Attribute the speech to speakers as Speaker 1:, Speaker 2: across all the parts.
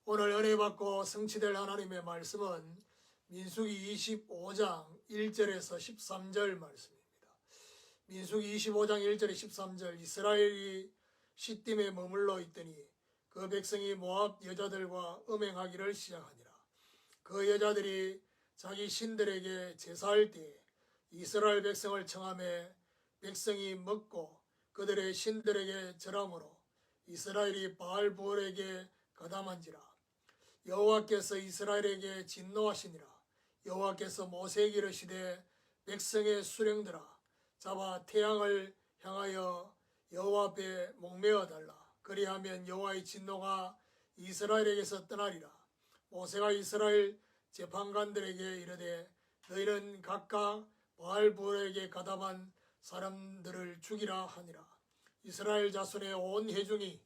Speaker 1: 오늘 은혜 받고 성취될 하나님의 말씀은 민수기 25장 1절에서 13절 말씀입니다. 민수기 25장 1절에 13절 이스라엘이 시딤에 머물러 있더니 그 백성이 모압 여자들과 음행하기를 시작하니라. 그 여자들이 자기 신들에게 제사할 때에 이스라엘 백성을 청하매 백성이 먹고 그들의 신들에게 절함으로 이스라엘이 바알부올에게 가담한지라. 여호와께서 이스라엘에게 진노하시니라. 여호와께서 모세에게 이르시되 백성의 수령들아 잡아 태양을 향하여 여호와 앞에 목매어 달라. 그리하면 여호와의 진노가 이스라엘에게서 떠나리라. 모세가 이스라엘 재판관들에게 이르되 너희는 각각 바알부올에게 가담한 사람들을 죽이라 하니라. 이스라엘 자손의 온 회중이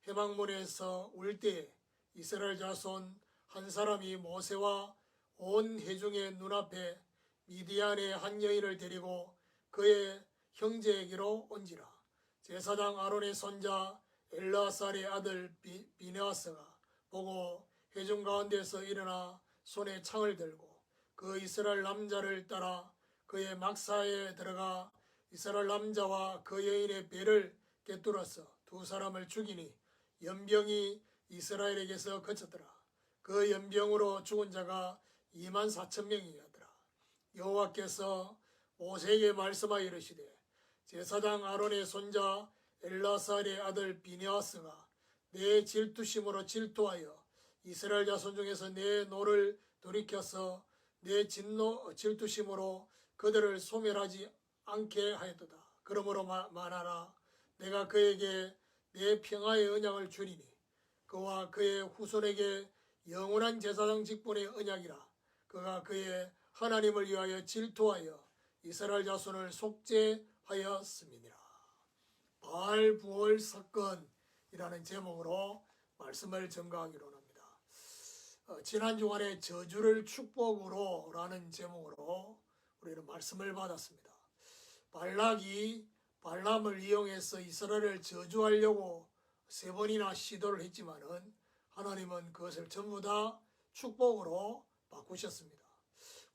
Speaker 1: 회막문에서 울 때에 이스라엘 자손 한 사람이 모세와 온 회중의 눈앞에 미디안의 한 여인을 데리고 그의 형제에게로 온지라. 제사장 아론의 손자 엘르아살의 아들 비느하스가 보고 회중 가운데서 일어나 손에 창을 들고 그 이스라엘 남자를 따라 그의 막사에 들어가 이스라엘 남자와 그 여인의 배를 꿰뚫어서 두 사람을 죽이니 연병이 이스라엘에게서 그쳤더라. 그 연병으로 죽은 자가 24,000명이었더라. 여호와께서 모세에게 말씀하여 이르시되 제사장 아론의 손자 엘르아살의 아들 비느하스가 내 질투심으로 질투하여 이스라엘 자손 중에서 내 노를 돌이켜서 내 질투심으로 그들을 소멸하지 않게 하였도다. 그러므로 말하라. 내가 그에게 내 평화의 언약을 주리니 그와 그의 후손에게 영원한 제사장 직분의 언약이라. 그가 그의 하나님을 위하여 질투하여 이스라엘 자손을 속죄하였음이니라. 바알부올 사건이라는 제목으로 말씀을 전가하기로 합니다. 지난 주간에 저주를 축복으로 라는 제목으로 우리는 말씀을 받았습니다. 발락이 발람을 이용해서 이스라엘을 저주하려고 3번이나 시도를 했지만은 하나님은 그것을 전부 다 축복으로 바꾸셨습니다.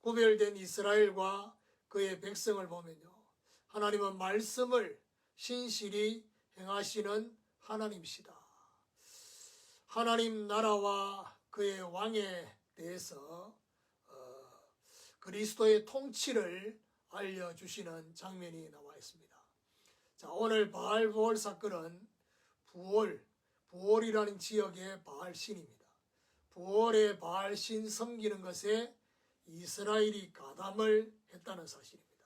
Speaker 1: 구별된 이스라엘과 그의 백성을 보면요, 하나님은 말씀을 신실히 행하시는 하나님이시다. 하나님 나라와 그의 왕에 대해서 그리스도의 통치를 알려주시는 장면이 나와 있습니다. 자, 오늘 바알부올 사건은 부올이라는 지역의 바알신입니다. 부올의 바알신 섬기는 것에 이스라엘이 가담을 했다는 사실입니다.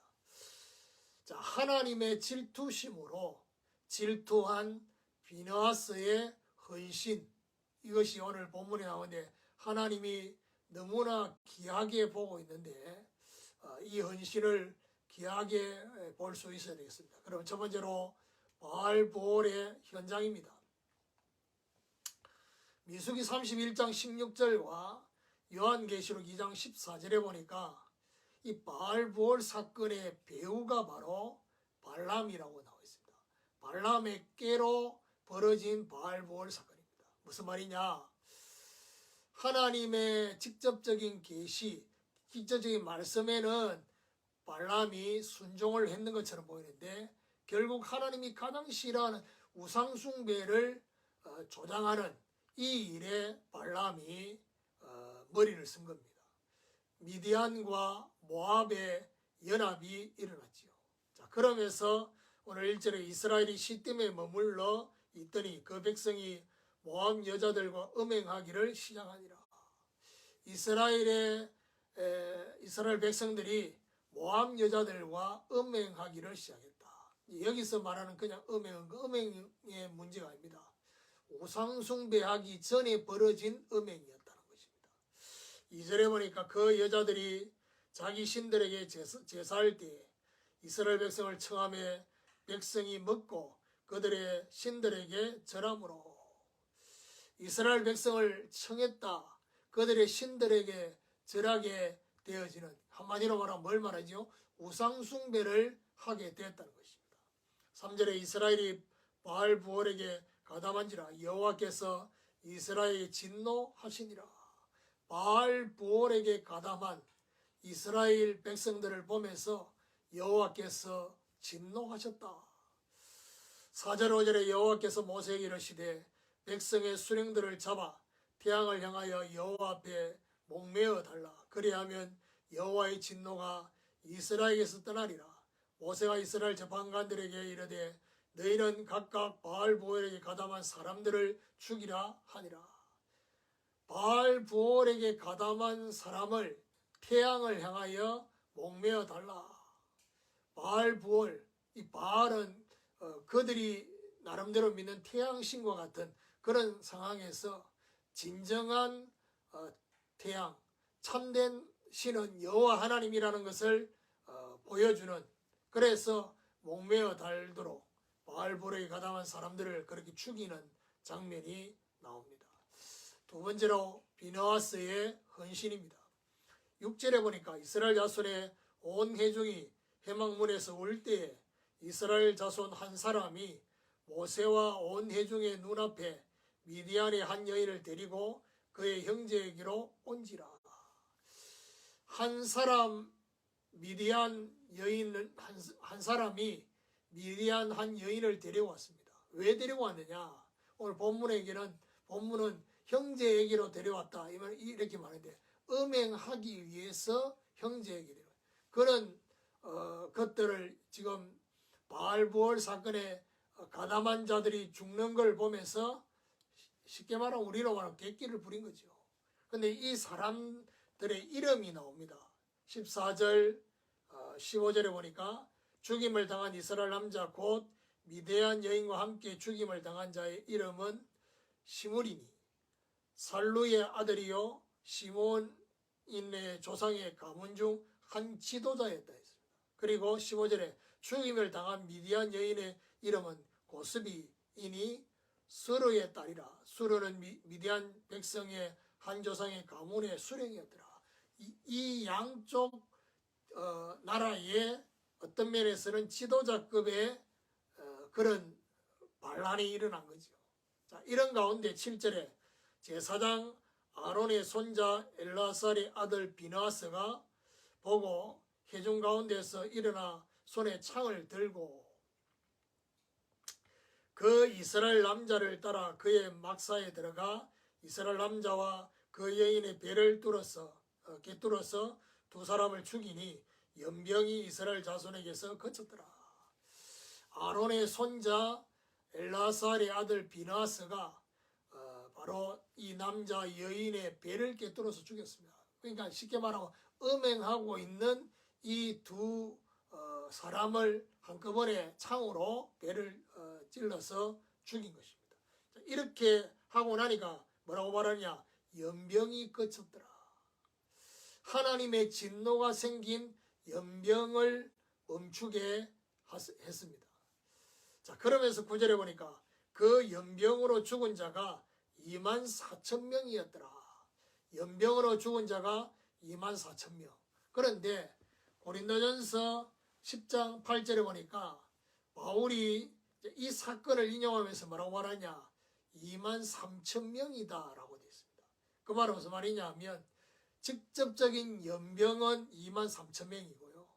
Speaker 1: 자, 하나님의 질투심으로 질투한 비느하스의 헌신, 이것이 오늘 본문에 나오는데 하나님이 너무나 귀하게 보고 있는데 이 헌신을 귀하게 볼 수 있어야 되겠습니다. 그럼 첫 번째로 바알부올의 현장입니다. 민수기 31장 16절과 요한계시록 2장 14절에 보니까 이 바알부올 사건의 배우가 바로 발람이라고 나와 있습니다. 발람의 꾀로 벌어진 바알부올 사건입니다. 무슨 말이냐? 하나님의 직접적인 계시, 직접적인 말씀에는 발람이 순종을 했는 것처럼 보이는데 결국 하나님이 가장 싫어하는 우상숭배를 조장하는 이 일에 발람이 머리를 쓴 겁니다. 미디안과 모압의 연합이 일어났지요. 자, 그러면서 오늘 1절에 이스라엘이 시딤에 머물러 있더니 그 백성이 모압 여자들과 음행하기를 시작하니라. 이스라엘 백성들이 모압 여자들과 음행하기를 시작했다. 여기서 말하는 그냥 음행의 문제가 아닙니다. 우상숭배하기 전에 벌어진 음행이었다는 것입니다. 2절에 보니까 그 여자들이 자기 신들에게 제사할 때에 이스라엘 백성을 청하며 백성이 먹고 그들의 신들에게 절함으로. 이스라엘 백성을 청했다. 그들의 신들에게 절하게 되어지는, 한마디로 말하면 뭘 말하죠? 우상숭배를 하게 되었다는 것입니다. 3절에 이스라엘이 바알부올에게 가담한지라. 여호와께서 이스라엘에 진노하시니라. 바알 부올에게 가담한 이스라엘 백성들을 보면서 여호와께서 진노하셨다. 4절 5절에 여호와께서 모세에게 이르시되 백성의 수령들을 잡아 태양을 향하여 여호와 앞에 목매어 달라. 그리하면 여호와의 진노가 이스라엘에게서 떠나리라. 모세가 이스라엘 재판관들에게 이르되 너희는 각각 바알 부올에게 가담한 사람들을 죽이라 하니라. 바알 부올에게 가담한 사람을 태양을 향하여 목매어 달라. 바알 부올, 이 바알은 그들이 나름대로 믿는 태양신과 같은 그런 상황에서 진정한 태양, 참된 신은 여호와 하나님이라는 것을 보여주는, 그래서 목매어 달도록 바알 부올에게 가담한 사람들을 그렇게 죽이는 장면이 나옵니다. 두 번째로 비느하스의 헌신입니다. 6절에 보니까 이스라엘 자손의 온 회중이 회막문에서 울 때에 이스라엘 자손 한 사람이 모세와 온 회중의 눈앞에 미디안의 한 여인을 데리고 그의 형제에게로 온지라. 한 사람 미디안 여인 한 사람이 미디안 한 여인을 데려왔습니다. 왜 데려왔느냐? 오늘 본문은 형제에게로 데려왔다 이렇게 말하는데, 음행하기 위해서 형제에게 데려왔다. 그런 것들을 지금 바알 부올 사건에 가담한 자들이 죽는 걸 보면서 쉽게 말하면 우리로 말하면 객기를 부린 거죠. 근데 이 사람들의 이름이 나옵니다. 14절 15절에 보니까 죽임을 당한 이스라엘 남자 곧 미디안 여인과 함께 죽임을 당한 자의 이름은 시므리니 살루의 아들이요 시몬인의 조상의 가문 중 한 지도자였다 했습니다. 그리고 15절에 죽임을 당한 미디안 여인의 이름은 고스비이니 수르의 딸이라. 수르는 미디안 백성의 한 조상의 가문의 수령이었더라. 이 양쪽 나라의 어떤 면에서는 지도자급의 그런 반란이 일어난 거죠. 자, 이런 가운데 7절에 제사장 아론의 손자 엘라살의 아들 비느하스가 보고 회중 가운데서 일어나 손에 창을 들고 그 이스라엘 남자를 따라 그의 막사에 들어가 이스라엘 남자와 그 여인의 배를 꿰뚫어서 두 사람을 죽이니 연병이 이스라엘 자손에게서 그쳤더라. 아론의 손자 엘라살의 아들 비느하스가 바로 이 남자 여인의 배를 꿰뚫어서 죽였습니다. 그러니까 쉽게 말하면 음행하고 있는 이 두 사람을 한꺼번에 창으로 배를 찔러서 죽인 것입니다. 이렇게 하고 나니까 뭐라고 말하냐? 연병이 그쳤더라. 하나님의 진노가 생긴 연병을 멈추게 했습니다. 자, 그러면서 9절에 보니까 그 연병으로 죽은 자가 24,000명이었더라. 연병으로 죽은 자가 24,000명. 그런데 고린도전서 10장 8절에 보니까 바울이 이 사건을 인용하면서 뭐라고 말하냐? 23,000명이다 라고 되어 있습니다. 그 말은 무슨 말이냐 하면 직접적인 연병은 23,000명이고요.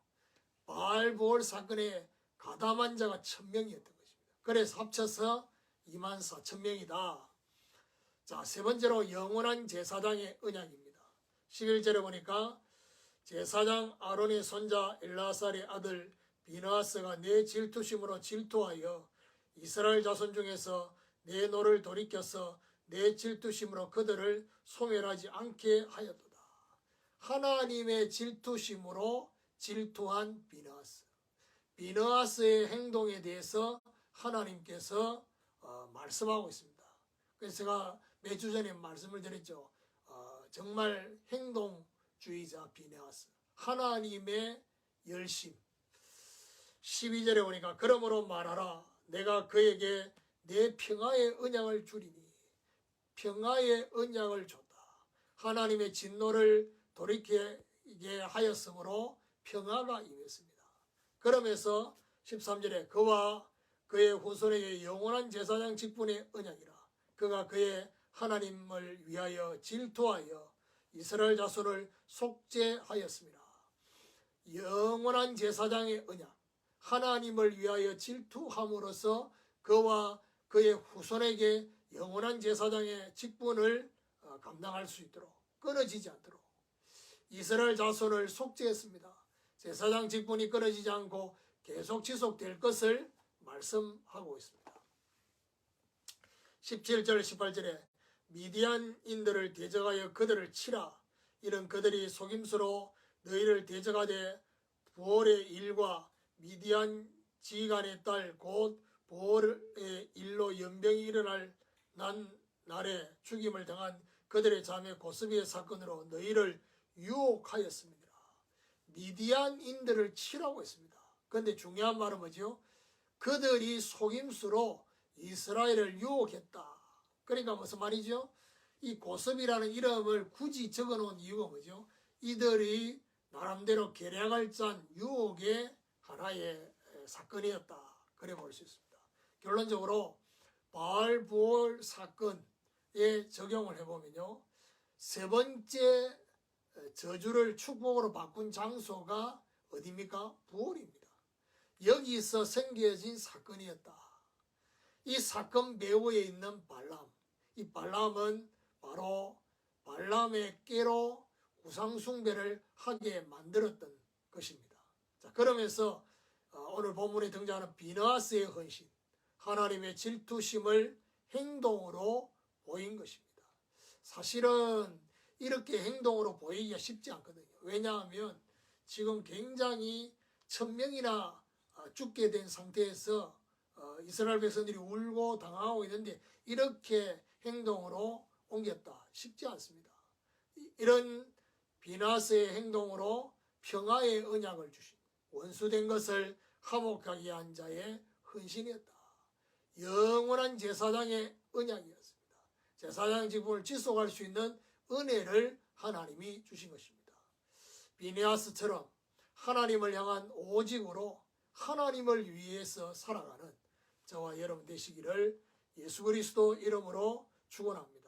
Speaker 1: 바알 부올 사건에 가담한 자가 1,000명이었던 것입니다. 그래서 합쳐서 24,000명이다. 자, 세 번째로 영원한 제사장의 언약입니다. 11절에 보니까 제사장 아론의 손자 엘라살의 아들 비느하스가 내 질투심으로 질투하여 이스라엘 자손 중에서 내 노를 돌이켜서 내 질투심으로 그들을 소멸하지 않게 하였도다. 하나님의 질투심으로 질투한 비느하스. 비느하스의 행동에 대해서 하나님께서 말씀하고 있습니다. 그래서 제가 몇 주 전에 말씀을 드렸죠. 정말 행동주의자 비느하스. 하나님의 열심. 12절에 보니까 그러므로 말하라. 내가 그에게 내 평화의 언약을 주리니. 평화의 언약을 줬다. 하나님의 진노를 돌이키게 하였으므로 평화가 임했습니다. 그러면서 13절에 그와 그의 후손에게 영원한 제사장 직분의 언약이라. 그가 그의 하나님을 위하여 질투하여 이스라엘 자손을 속죄하였습니다. 영원한 제사장의 언약, 하나님을 위하여 질투함으로써 그와 그의 후손에게 영원한 제사장의 직분을 감당할 수 있도록, 끊어지지 않도록 이스라엘 자손을 속죄했습니다. 제사장 직분이 끊어지지 않고 계속 지속될 것을 말씀하고 있습니다. 17절 18절에 미디안인들을 대적하여 그들을 치라. 이는 그들이 속임수로 너희를 대적하되 부올의 일과 미디안 지휘관의 딸 곧 부올의 일로 연병이 일어날 날에 죽임을 당한 그들의 자매 고스비의 사건으로 너희를 유혹하였습니다. 미디안인들을 치라고 했습니다. 그런데 중요한 말은 뭐죠? 그들이 속임수로 이스라엘을 유혹했다. 그러니까 무슨 말이죠? 이 고스비라는 이름을 굳이 적어놓은 이유가 뭐죠? 이들이 나름대로 계략을 짠 유혹의 하나의 사건이었다. 그래 볼 수 있습니다. 결론적으로 바알부올 사건에 적용을 해보면요, 세 번째 저주를 축복으로 바꾼 장소가 어디입니까? 부올입니다. 여기서 생겨진 사건이었다. 이 사건 배후에 있는 발람, 이 발람은 바로 발람의 깨로 우상숭배를 하게 만들었던 것입니다. 자, 그러면서 오늘 본문에 등장하는 비느하스의 헌신, 하나님의 질투심을 행동으로 보인 것입니다. 사실은 이렇게 행동으로 보이기가 쉽지 않거든요. 왜냐하면 지금 굉장히 1000명이나 죽게 된 상태에서 이스라엘 백성들이 울고 당하고 있는데 이렇게 행동으로 옮겼다. 쉽지 않습니다. 이런 비나스의 행동으로 평화의 언약을 주신, 원수된 것을 화목하게 한 자의 헌신이었다. 영원한 제사장의 언약이었습니다. 제사장 직분을 지속할 수 있는 은혜를 하나님이 주신 것입니다. 비느하스처럼 하나님을 향한 오직으로 하나님을 위해서 살아가는 저와 여러분 되시기를 예수 그리스도 이름으로 축원합니다.